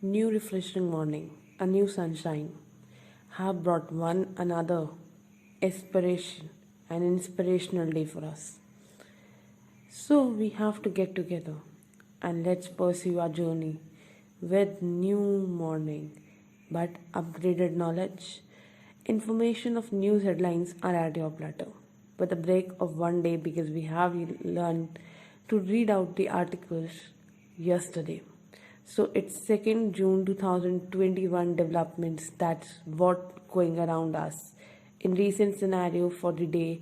New refreshing morning, a new sunshine, have brought one another aspiration and inspirational day for us. So we have to get together and let's pursue our journey with new morning but upgraded knowledge. Information of news headlines are at your platter with a break of one day because we have learned to read out the articles yesterday. So it's 2nd June 2021 developments. That's what going around us. In recent scenario for the day.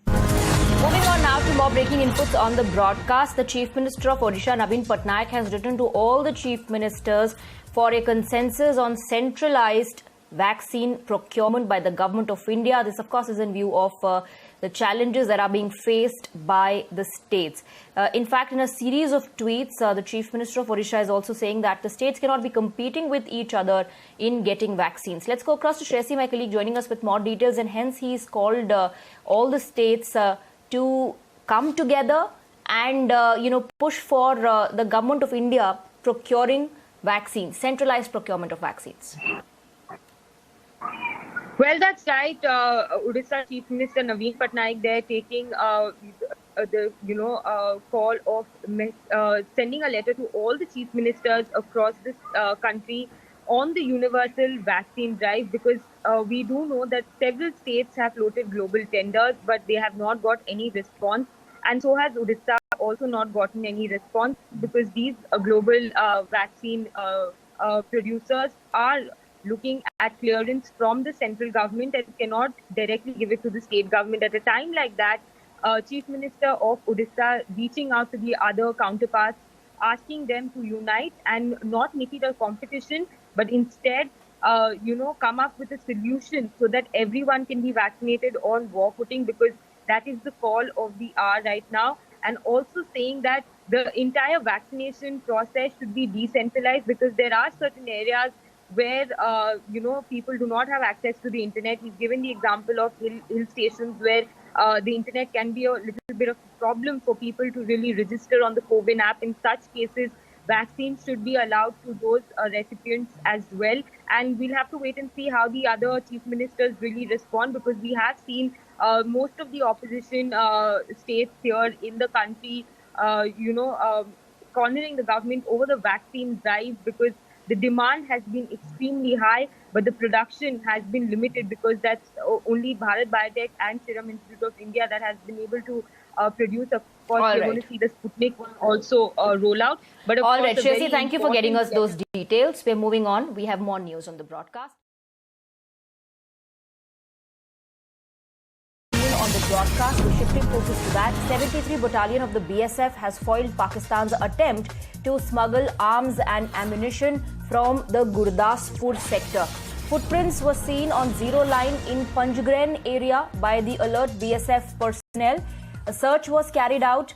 Moving on now to more breaking inputs on the broadcast. The Chief Minister of Odisha, Naveen Patnaik, has written to all the Chief Ministers for a consensus on centralized vaccine procurement by the Government of India. This, of course, is in view of the challenges that are being faced by the states. In fact, in a series of tweets, the Chief Minister of Odisha is also saying that the states cannot be competing with each other in getting vaccines. Let's go across to Shresi, my colleague, joining us with more details, and hence he's called all the states to come together and push for the Government of India procuring vaccines, centralized procurement of vaccines. Well, that's right. Odisha Chief Minister Naveen Patnaik, they're taking the call of sending a letter to all the chief ministers across this country on the universal vaccine drive, because we do know that several states have floated global tenders, but they have not got any response. And so has Odisha also not gotten any response, because these global vaccine producers are looking at clearance from the central government and cannot directly give it to the state government. At a time like that, Chief Minister of Odisha reaching out to the other counterparts, asking them to unite and not make it a competition, but instead, come up with a solution so that everyone can be vaccinated on war footing, because that is the call of the hour right now. And also saying that the entire vaccination process should be decentralized, because there are certain areas where, people do not have access to the internet. He's given the example of hill stations where the internet can be a little bit of a problem for people to really register on the CoWIN app. In such cases, vaccines should be allowed to those recipients as well. And we'll have to wait and see how the other chief ministers really respond, because we have seen most of the opposition states here in the country, cornering the government over the vaccine drive, because the demand has been extremely high, but the production has been limited, because that's only Bharat Biotech and Serum Institute of India that has been able to produce. Of course, we're going to see the Sputnik one also roll out. But of All course, right, Shresi, thank you for getting us those details. We're moving on. We have more news on the broadcast. On the broadcast, we're shifting focus to that. 73 Battalion of the BSF has foiled Pakistan's attempt to smuggle arms and ammunition from the Gurdaspur sector. Footprints were seen on Zero Line in Panjgren area by the alert BSF personnel. A search was carried out,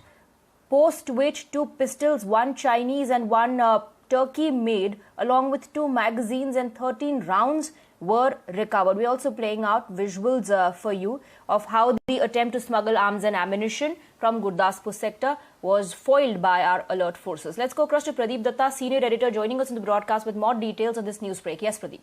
post which 2 pistols, 1 Chinese and 1 Turkey made, along with 2 magazines and 13 rounds were recovered. We're also playing out visuals for you of how the attempt to smuggle arms and ammunition from Gurdaspur sector was foiled by our alert forces. Let's go across to Pradeep Datta, senior editor, joining us in the broadcast with more details on this news break. Yes, Pradeep.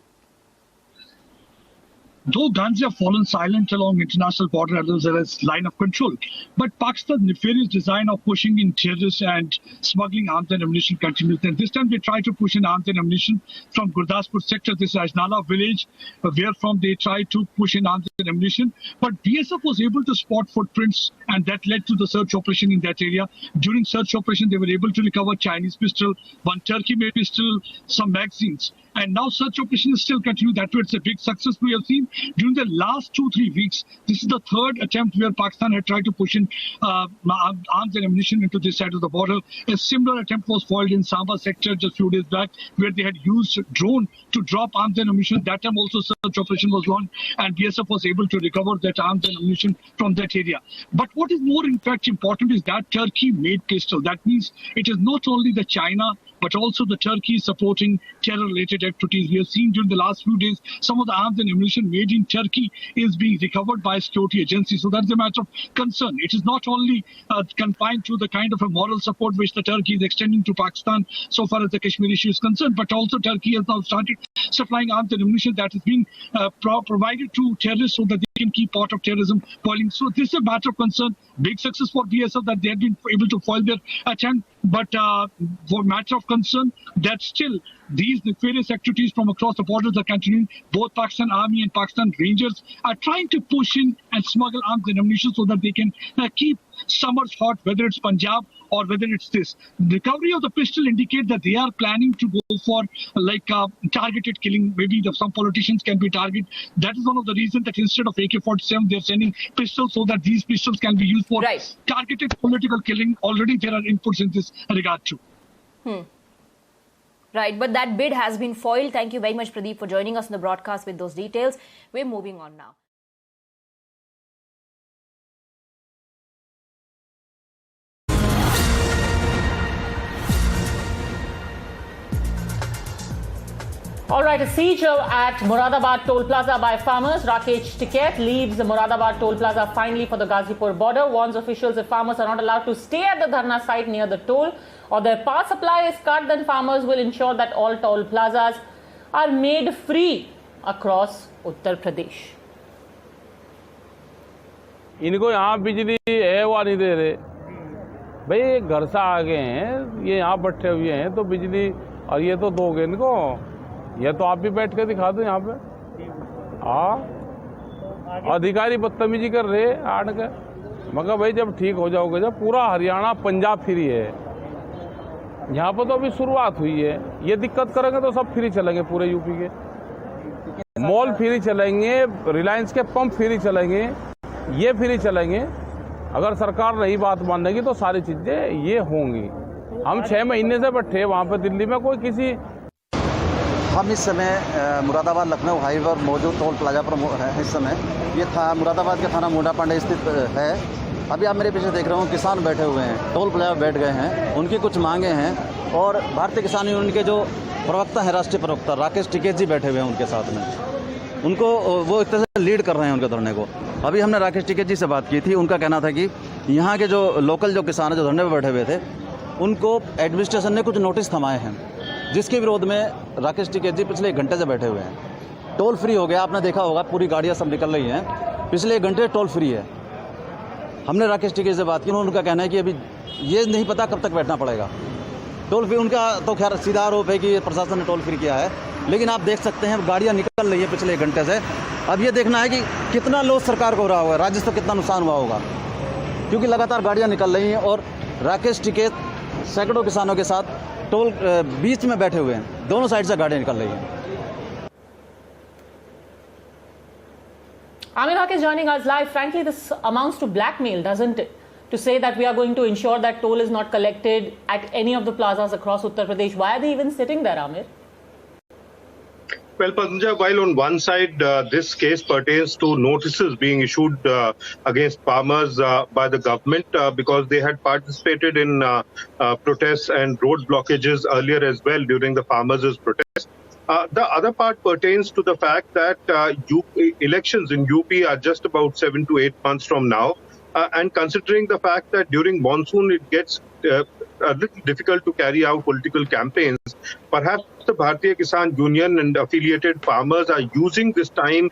Though guns have fallen silent along international border as well as line of control, but Pakistan's nefarious design of pushing in terrorists and smuggling arms and ammunition continues. And this time they try to push in arms and ammunition from Gurdaspur sector, this Rajnala village, where from they tried to push in arms and ammunition. But BSF was able to spot footprints, and that led to the search operation in that area. During search operation, they were able to recover Chinese pistol, 1 Turkey-made pistol, some magazines. And now search operation is still continuing. That way, it's a big success we have seen. During the last 2-3 weeks, this is the 3rd attempt where Pakistan had tried to push in arms and ammunition into this side of the border. A similar attempt was foiled in Samba sector just a few days back, where they had used drone to drop arms and ammunition. That time also search operation was launched, and BSF was able to recover that arms and ammunition from that area. But what is more in fact important is that Turkey-made pistol. That means it is not only the China but also the Turkey supporting terror-related activities. We have seen during the last few days some of the arms and ammunition made in Turkey is being recovered by security agencies. So that's a matter of concern. It is not only confined to the kind of a moral support which the Turkey is extending to Pakistan so far as the Kashmir issue is concerned, but also Turkey has now started supplying arms and ammunition that is being provided to terrorists so that they can keep pot of terrorism boiling. So this is a matter of concern. Big success for BSF that they have been able to foil their attempt, but for matter of concern that still these nefarious activities from across the borders are continuing. Both Pakistan Army and Pakistan Rangers are trying to push in and smuggle arms and ammunition so that they can keep summers hot, whether it's Punjab or whether it's this. The recovery of the pistol indicates that they are planning to go for targeted killing. Maybe some politicians can be targeted. That is one of the reasons that instead of AK-47, they're sending pistols so that these pistols can be used for targeted political killing. Already there are inputs in this regard too. Right, but that bid has been foiled. Thank you very much, Pradeep, for joining us on the broadcast with those details. We're moving on now. All right, a siege at Moradabad Toll Plaza by farmers. Rakesh Tiket leaves the Moradabad Toll Plaza finally for the Ghazipur border. Warns officials if farmers are not allowed to stay at the Dharna site near the toll or their power supply is cut, then farmers will ensure that all toll plazas are made free across Uttar Pradesh. इनको यहाँ बिजली है वो नहीं दे रहे भाई, घर से आ गए हैं, ये यहाँ बैठे हुए हैं तो बिजली, और ये तो दोगे इनको, ये तो आप भी बैठ के दिखा दो यहाँ पे। अधिकारी बदतमीजी कर रहे आड़ के, मगर भाई जब ठीक हो जाओगे, जब पूरा हरियाणा पंजाब फ्री है, यहाँ पर तो अभी शुरुआत हुई है, ये दिक्कत करेंगे तो सब फ्री चलेंगे पूरे यूपी के, मॉल फ्री चलेंगे, रिलायंस के पंप फ्री चलेंगे, ये फ्री चलेंगे। अगर सरकार नहीं बात मानेगी तो सारी चीजें ये होंगी। हम 6 महीने से बैठे वहाँ पे दिल्ली में, कोई किसी हम इस समय मुरादाबाद लखनऊ हाईवे पर मौजूद टोल प्लाजा पर है। इस समय ये था मुरादाबाद के थाना मोंडा पांडे स्थित है। अभी आप मेरे पीछे देख रहे हो किसान बैठे हुए हैं, टोल प्लाजा बैठ गए हैं, उनकी कुछ मांगे हैं और भारतीय किसान यूनियन के जो प्रवक्ता है, राष्ट्रीय प्रवक्ता राकेश टिकैत जी बैठे हुए हैं उनके साथ में। उनको वो एक तरह से लीड कर रहे हैं उनके धरने को। अभी हमने राकेश टिकैत जी से बात की थी, उनका कहना था कि यहाँ के जो लोकल जो किसान हैं जो धरने पर बैठे हुए थे, उनको एडमिनिस्ट्रेशन ने कुछ नोटिस थमाए हैं, जिसके विरोध में राकेश टिकैत जी पिछले 1 घंटे से बैठे हुए हैं। टोल फ्री हो गया, आपने देखा होगा पूरी गाड़ियाँ सब निकल रही हैं, पिछले 1 घंटे टोल फ्री है। हमने राकेश टिकैत से बात की, उनका कहना है कि अभी ये नहीं पता कब तक बैठना पड़ेगा। टोल फ्री उनका तो खैर सीधा आरोप है कि प्रशासन ने टोल फ्री किया है, लेकिन आप देख सकते हैं गाड़ियाँ निकल रही है पिछले 1 घंटे से। अब ये देखना है कि कितना लॉस सरकार को हो रहा होगा, राजस्व कितना नुकसान हुआ होगा, क्योंकि लगातार गाड़ियाँ निकल रही हैं और राकेश टिकैत सैकड़ों किसानों के साथ टोल बीच में बैठे हुए हैं, दोनों साइड से गाड़ियाँ निकल रही हैं। Amir Haq is joining us live. Frankly, this amounts to blackmail, doesn't it? To say that we are going to ensure that toll is not collected at any of the plazas across Uttar Pradesh. Why are they even sitting there, Amir? Well, Padmaja, while on one side this case pertains to notices being issued against farmers by the government because they had participated in protests and road blockages earlier as well during the farmers' protest. The other part pertains to the fact that elections in UP are just about 7 to 8 months from now. And considering the fact that during monsoon it gets a little difficult to carry out political campaigns, perhaps the Bharatiya Kisan Union and affiliated farmers are using this time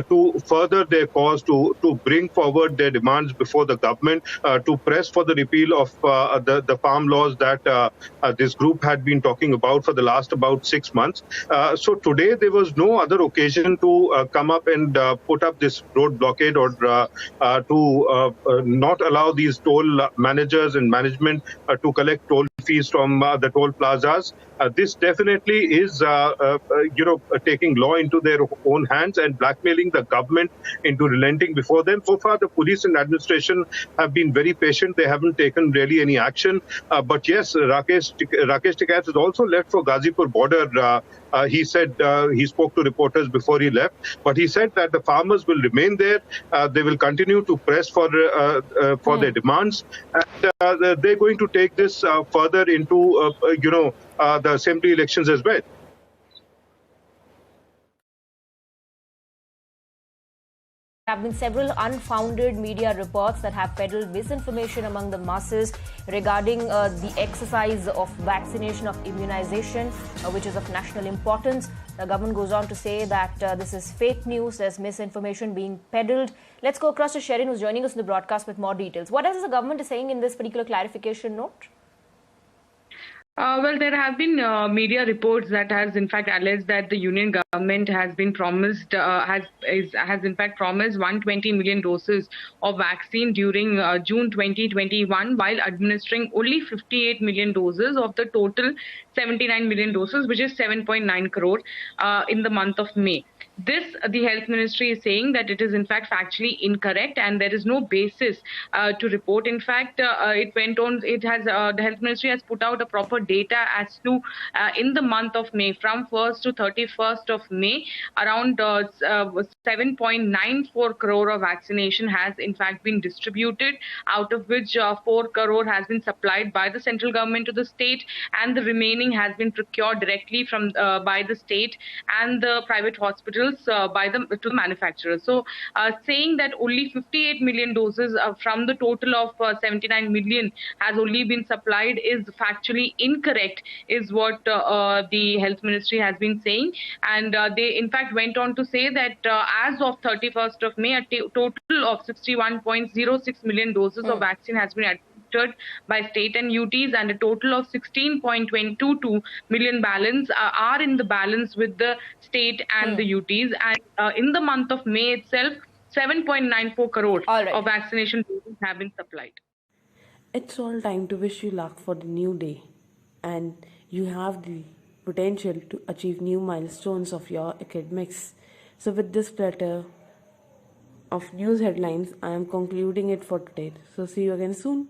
to further their cause, to bring forward their demands before the government, to press for the repeal of the farm laws that this group had been talking about for the last about 6 months. So today there was no other occasion to come up and put up this road blockade or to not allow these toll managers and management to collect toll fees from the toll plazas. This definitely is, taking law into their own hands and blackmailing the government into relenting before them. So far, the police and administration have been very patient. They haven't taken really any action. But yes, Rakesh Tiket has also left for Ghazipur border. He said he spoke to reporters before he left, but he said that the farmers will remain there. They will continue to press for their demands, and they're going to take this further further into, the assembly elections as well. There have been several unfounded media reports that have peddled misinformation among the masses regarding the exercise of vaccination, of immunization, which is of national importance. The government goes on to say that this is fake news, there's misinformation being peddled. Let's go across to Sherin, who's joining us in the broadcast with more details. What else is the government saying in this particular clarification note? Well, there have been media reports that has in fact alleged that the union government has been promised has in fact promised 120 million doses of vaccine during June 2021, while administering only 58 million doses of the total 79 million doses, which is 7.9 crore in the month of May. This, the health ministry is saying that it is in fact factually incorrect and there is no basis to report. In fact, it went on, it has, the health ministry has put out a proper data as to in the month of May, from 1st to 31st of May, around 7.94 crore of vaccination has in fact been distributed, out of which 4 crore has been supplied by the central government to the state, and the remaining has been procured directly from by the state and the private hospitals to the manufacturers. So saying that only 58 million doses from the total of 79 million has only been supplied is factually incorrect, is what the health ministry has been saying. And they in fact went on to say that as of 31st of May, a total of 61.06 million doses of vaccine has been by state and UTs, and a total of 16.22 million balance are in the balance with the state and the UTs. And in the month of May itself, 7.94 crore of vaccination doses have been supplied. It's all time to wish you luck for the new day, and you have the potential to achieve new milestones of your academics. So with this platter of news headlines, I am concluding it for today. So see you again soon.